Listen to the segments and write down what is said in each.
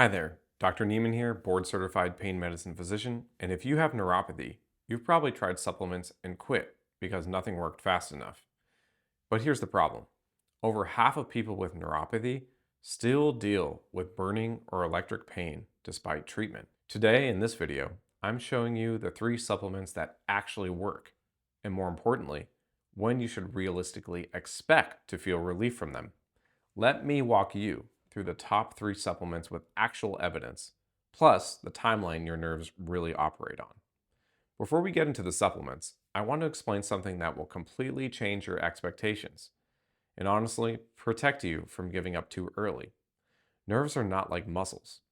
Hi there, Dr. Kneeman here, board certified pain medicine physician, and if you have neuropathy, you've probably tried supplements and quit because nothing worked fast enough. But here's the problem. Over half of people with neuropathy still deal with burning or electric pain despite treatment. Today in this video, I'm showing you the 3 supplements that actually work, and more importantly, when you should realistically expect to feel relief from them. Let me walk you through the top 3 supplements with actual evidence, plus the timeline your nerves really operate on. Before we get into the supplements, I want to explain something that will completely change your expectations and honestly protect you from giving up too early. Nerves are not like muscles.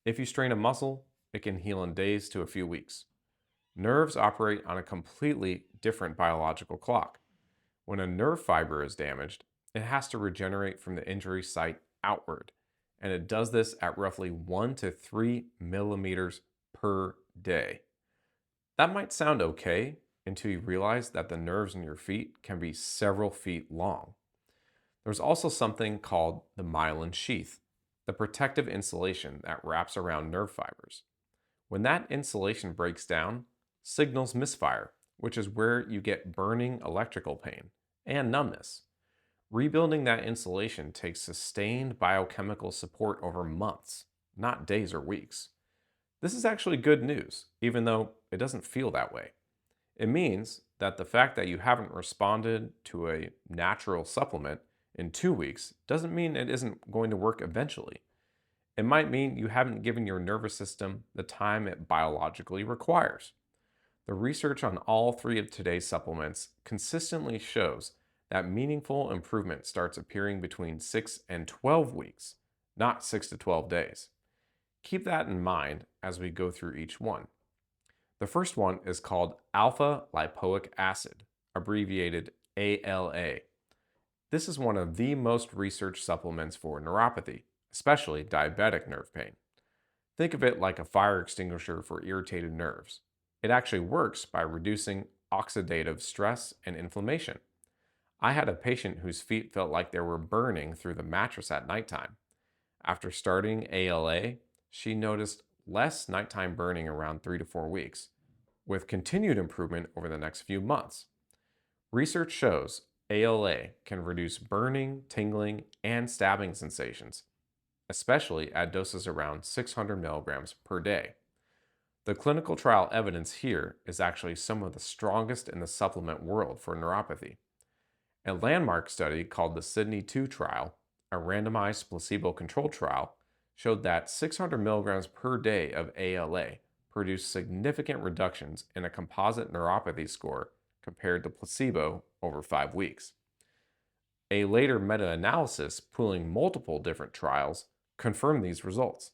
If you strain a muscle, it can heal in days to a few weeks. Nerves operate on a completely different biological clock. When a nerve fiber is damaged, it has to regenerate from the injury site outward, and it does this at roughly 1 to 3 millimeters per day. That might sound okay until you realize that the nerves in your feet can be several feet long. There's also something called the myelin sheath, the protective insulation that wraps around nerve fibers. When that insulation breaks down, signals misfire, which is where you get burning electrical pain and numbness. Rebuilding that insulation takes sustained biochemical support over months, not days or weeks. This is actually good news, even though it doesn't feel that way. It means that the fact that you haven't responded to a natural supplement in 2 weeks doesn't mean it isn't going to work eventually. It might mean you haven't given your nervous system the time it biologically requires. The research on all 3 of today's supplements consistently shows that meaningful improvement starts appearing between 6 and 12 weeks, not 6 to 12 days. Keep that in mind as we go through each one. The first one is called alpha lipoic acid, abbreviated ALA. This is one of the most researched supplements for neuropathy, especially diabetic nerve pain. Think of it like a fire extinguisher for irritated nerves. It actually works by reducing oxidative stress and inflammation. I had a patient whose feet felt like they were burning through the mattress at nighttime. After starting ALA, she noticed less nighttime burning around 3 to 4 weeks, with continued improvement over the next few months. Research shows ALA can reduce burning, tingling, and stabbing sensations, especially at doses around 600 milligrams per day. The clinical trial evidence here is actually some of the strongest in the supplement world for neuropathy. A landmark study called the Sydney 2 trial, a randomized placebo-controlled trial, showed that 600 milligrams per day of ALA produced significant reductions in a composite neuropathy score compared to placebo over 5 weeks. A later meta-analysis pooling multiple different trials confirmed these results.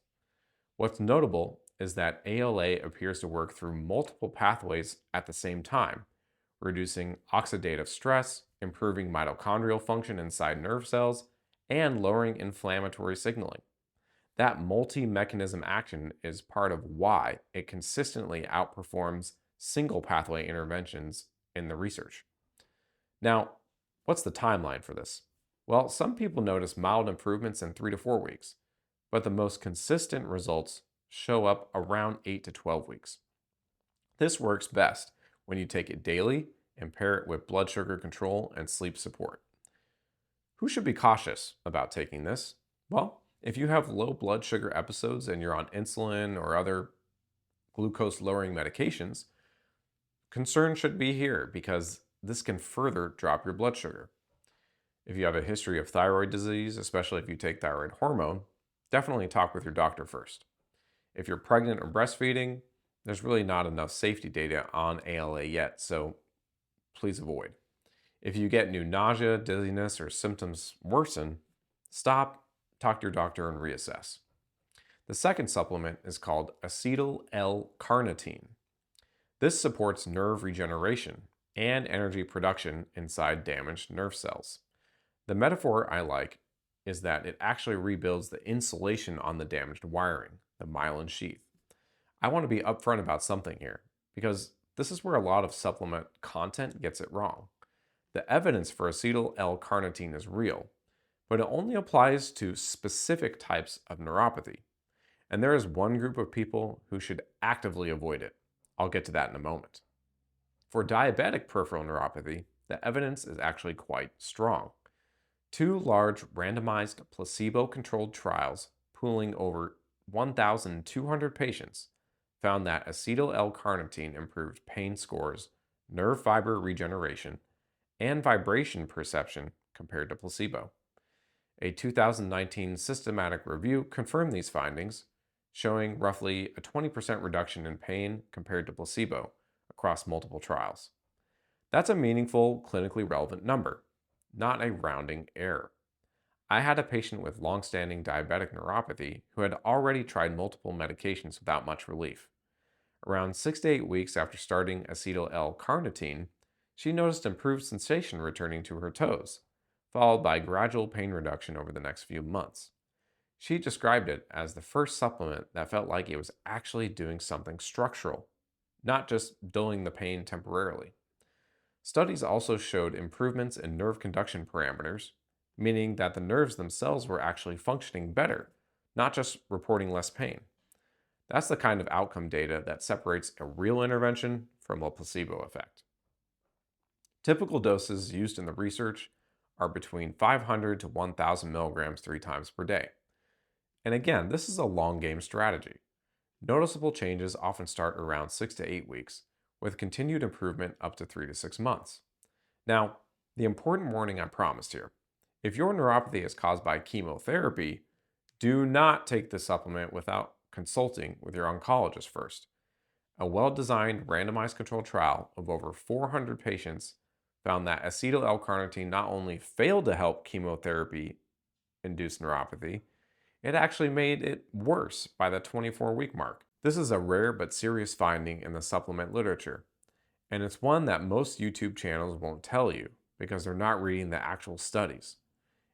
What's notable is that ALA appears to work through multiple pathways at the same time, reducing oxidative stress, improving mitochondrial function inside nerve cells, and lowering inflammatory signaling. That multi-mechanism action is part of why it consistently outperforms single pathway interventions in the research. Now, what's the timeline for this? Well, some people notice mild improvements in 3 to 4 weeks, but the most consistent results show up around 8 to 12 weeks. This works best when you take it daily and pair it with blood sugar control and sleep support. Who should be cautious about taking this? Well, if you have low blood sugar episodes and you're on insulin or other glucose lowering medications, concern should be here because this can further drop your blood sugar. If you have a history of thyroid disease, especially if you take thyroid hormone, definitely talk with your doctor first. If you're pregnant or breastfeeding, there's really not enough safety data on ALA yet, so please avoid. If you get new nausea, dizziness, or symptoms worsen, stop, talk to your doctor, and reassess. The second supplement is called Acetyl-L-carnitine. This supports nerve regeneration and energy production inside damaged nerve cells. The metaphor I like is that it actually rebuilds the insulation on the damaged wiring, the myelin sheath. I want to be upfront about something here because this is where a lot of supplement content gets it wrong. The evidence for acetyl-L-carnitine is real, but it only applies to specific types of neuropathy. And there is one group of people who should actively avoid it. I'll get to that in a moment. For diabetic peripheral neuropathy, the evidence is actually quite strong. Two large randomized placebo-controlled trials pooling over 1,200 patients found that acetyl-L-carnitine improved pain scores, nerve fiber regeneration, and vibration perception compared to placebo. A 2019 systematic review confirmed these findings, showing roughly a 20% reduction in pain compared to placebo across multiple trials. That's a meaningful, clinically relevant number, not a rounding error. I had a patient with long-standing diabetic neuropathy who had already tried multiple medications without much relief. Around 6 to 8 weeks after starting acetyl-L-carnitine, she noticed improved sensation returning to her toes, followed by gradual pain reduction over the next few months. She described it as the first supplement that felt like it was actually doing something structural, not just dulling the pain temporarily. Studies also showed improvements in nerve conduction parameters, meaning that the nerves themselves were actually functioning better, not just reporting less pain. That's the kind of outcome data that separates a real intervention from a placebo effect. Typical doses used in the research are between 500 to 1,000 milligrams 3 times per day. And again, this is a long game strategy. Noticeable changes often start around 6 to 8 weeks, with continued improvement up to 3 to 6 months. Now, the important warning I promised here. If your neuropathy is caused by chemotherapy, do not take this supplement without consulting with your oncologist first. A well-designed randomized controlled trial of over 400 patients found that acetyl-L-carnitine not only failed to help chemotherapy-induced neuropathy, it actually made it worse by the 24-week mark. This is a rare but serious finding in the supplement literature, and it's one that most YouTube channels won't tell you because they're not reading the actual studies.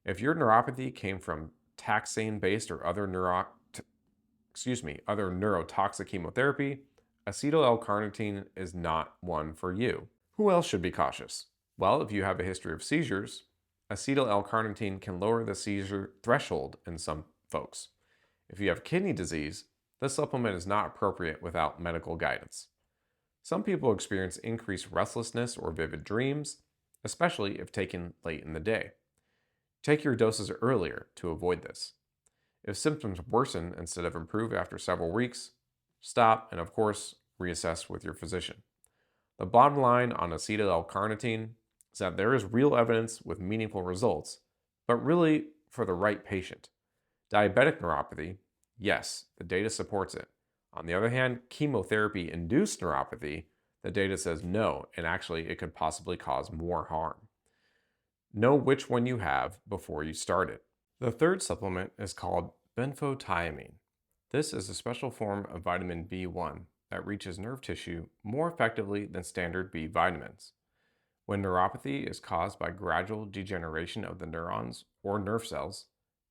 If your neuropathy came from taxane-based or other neurotoxic chemotherapy, acetyl-L-carnitine is not one for you. Who else should be cautious? Well, if you have a history of seizures, acetyl-L-carnitine can lower the seizure threshold in some folks. If you have kidney disease, this supplement is not appropriate without medical guidance. Some people experience increased restlessness or vivid dreams, especially if taken late in the day. Take your doses earlier to avoid this. If symptoms worsen instead of improve after several weeks, stop and of course, reassess with your physician. The bottom line on acetyl-L-carnitine is that there is real evidence with meaningful results, but really for the right patient. Diabetic neuropathy, yes, the data supports it. On the other hand, chemotherapy-induced neuropathy, the data says no, and actually it could possibly cause more harm. Know which one you have before you start it. The third supplement is called Benfotiamine. This is a special form of vitamin B1 that reaches nerve tissue more effectively than standard B vitamins. When neuropathy is caused by gradual degeneration of the neurons or nerve cells,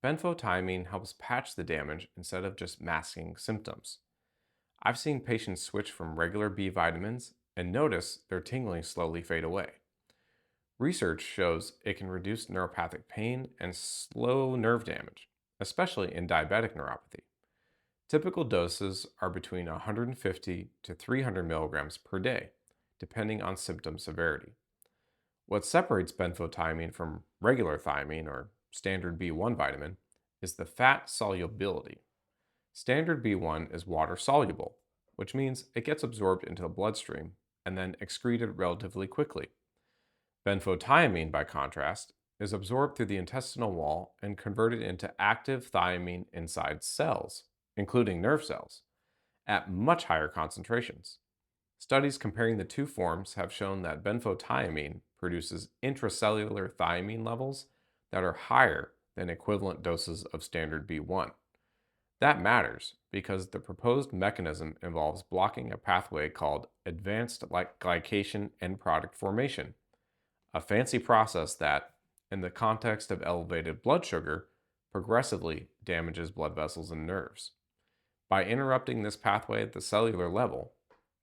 benfotiamine helps patch the damage instead of just masking symptoms. I've seen patients switch from regular B vitamins and notice their tingling slowly fade away. Research shows it can reduce neuropathic pain and slow nerve damage, especially in diabetic neuropathy. Typical doses are between 150 to 300 milligrams per day, depending on symptom severity. What separates benfotiamine from regular thiamine or standard B1 vitamin is the fat solubility. Standard B1 is water soluble, which means it gets absorbed into the bloodstream and then excreted relatively quickly. Benfotiamine, by contrast, is absorbed through the intestinal wall and converted into active thiamine inside cells, including nerve cells, at much higher concentrations. Studies comparing the two forms have shown that benfotiamine produces intracellular thiamine levels that are higher than equivalent doses of standard B1. That matters because the proposed mechanism involves blocking a pathway called advanced glycation end product formation, a fancy process that, in the context of elevated blood sugar, progressively damages blood vessels and nerves. By interrupting this pathway at the cellular level,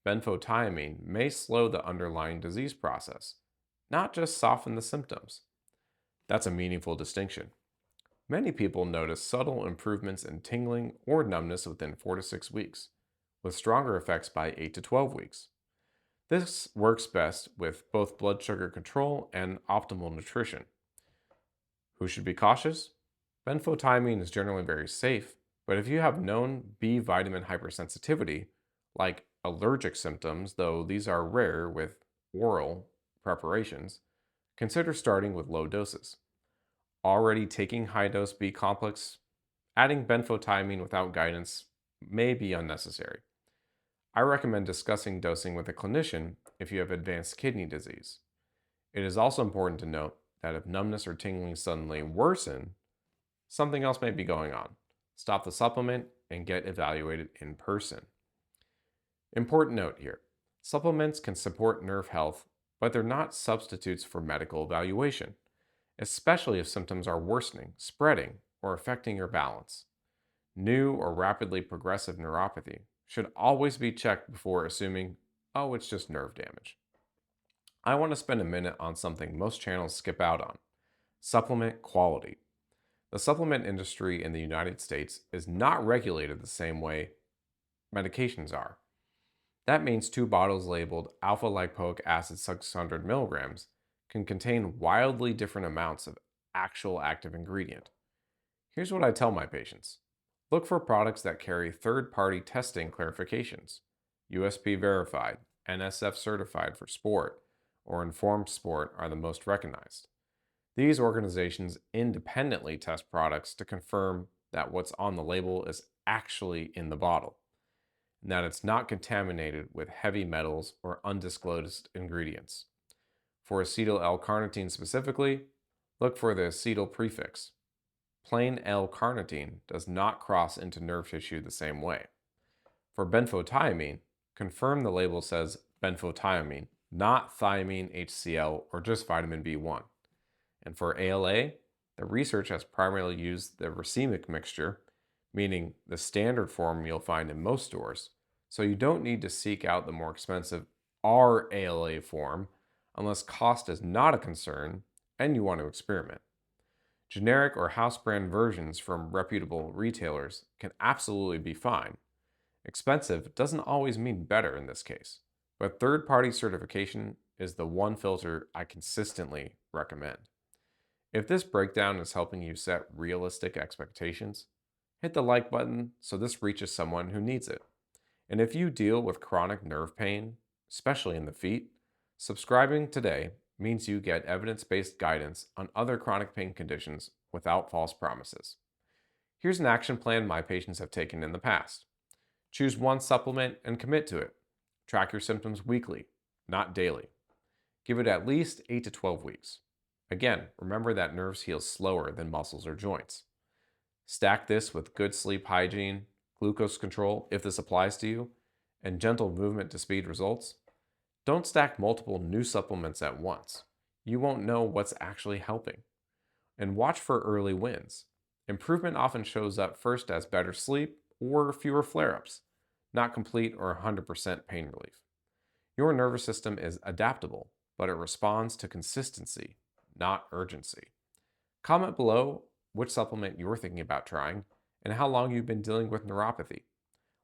benfotiamine may slow the underlying disease process, not just soften the symptoms. That's a meaningful distinction. Many people notice subtle improvements in tingling or numbness within 4 to 6 weeks, with stronger effects by 8 to 12 weeks. This works best with both blood sugar control and optimal nutrition. Who should be cautious? Benfotiamine is generally very safe, but if you have known B vitamin hypersensitivity, like allergic symptoms, though these are rare with oral preparations, consider starting with low doses. Already taking high dose B complex, adding benfotiamine without guidance may be unnecessary. I recommend discussing dosing with a clinician if you have advanced kidney disease. It is also important to note that if numbness or tingling suddenly worsen, something else may be going on. Stop the supplement and get evaluated in person. Important note here, supplements can support nerve health, but they're not substitutes for medical evaluation, especially if symptoms are worsening, spreading, or affecting your balance. New or rapidly progressive neuropathy should always be checked before assuming, oh, it's just nerve damage. I want to spend a minute on something most channels skip out on: supplement quality. The supplement industry in the United States is not regulated the same way medications are. That means 2 bottles labeled alpha lipoic acid 600 milligrams can contain wildly different amounts of actual active ingredient. Here's what I tell my patients: look for products that carry third-party testing clarifications, USP verified, NSF certified for sport, or Informed Sport are the most recognized. These organizations independently test products to confirm that what's on the label is actually in the bottle, and that it's not contaminated with heavy metals or undisclosed ingredients. For acetyl-L-carnitine specifically, look for the acetyl prefix. Plain L-carnitine does not cross into nerve tissue the same way. For benfotiamine, confirm the label says benfotiamine, not thiamine HCl or just vitamin B1. And for ALA, the research has primarily used the racemic mixture, meaning the standard form you'll find in most stores, so you don't need to seek out the more expensive RALA form unless cost is not a concern and you want to experiment. Generic or house brand versions from reputable retailers can absolutely be fine. Expensive doesn't always mean better in this case, but third-party certification is the one filter I consistently recommend. If this breakdown is helping you set realistic expectations, hit the like button so this reaches someone who needs it. And if you deal with chronic nerve pain, especially in the feet, subscribing today means you get evidence-based guidance on other chronic pain conditions without false promises. Here's an action plan my patients have taken in the past. Choose one supplement and commit to it. Track your symptoms weekly, not daily. Give it at least 8 to 12 weeks. Again, remember that nerves heal slower than muscles or joints. Stack this with good sleep hygiene, glucose control if this applies to you, and gentle movement to speed results. Don't stack multiple new supplements at once. You won't know what's actually helping. And watch for early wins. Improvement often shows up first as better sleep or fewer flare-ups, not complete or 100% pain relief. Your nervous system is adaptable, but it responds to consistency, not urgency. Comment below which supplement you're thinking about trying and how long you've been dealing with neuropathy.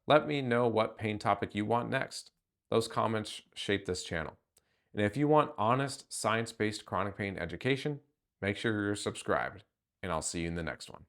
Let me know what pain topic you want next. Those comments shape this channel. And if you want honest, science-based chronic pain education, make sure you're subscribed, and I'll see you in the next one.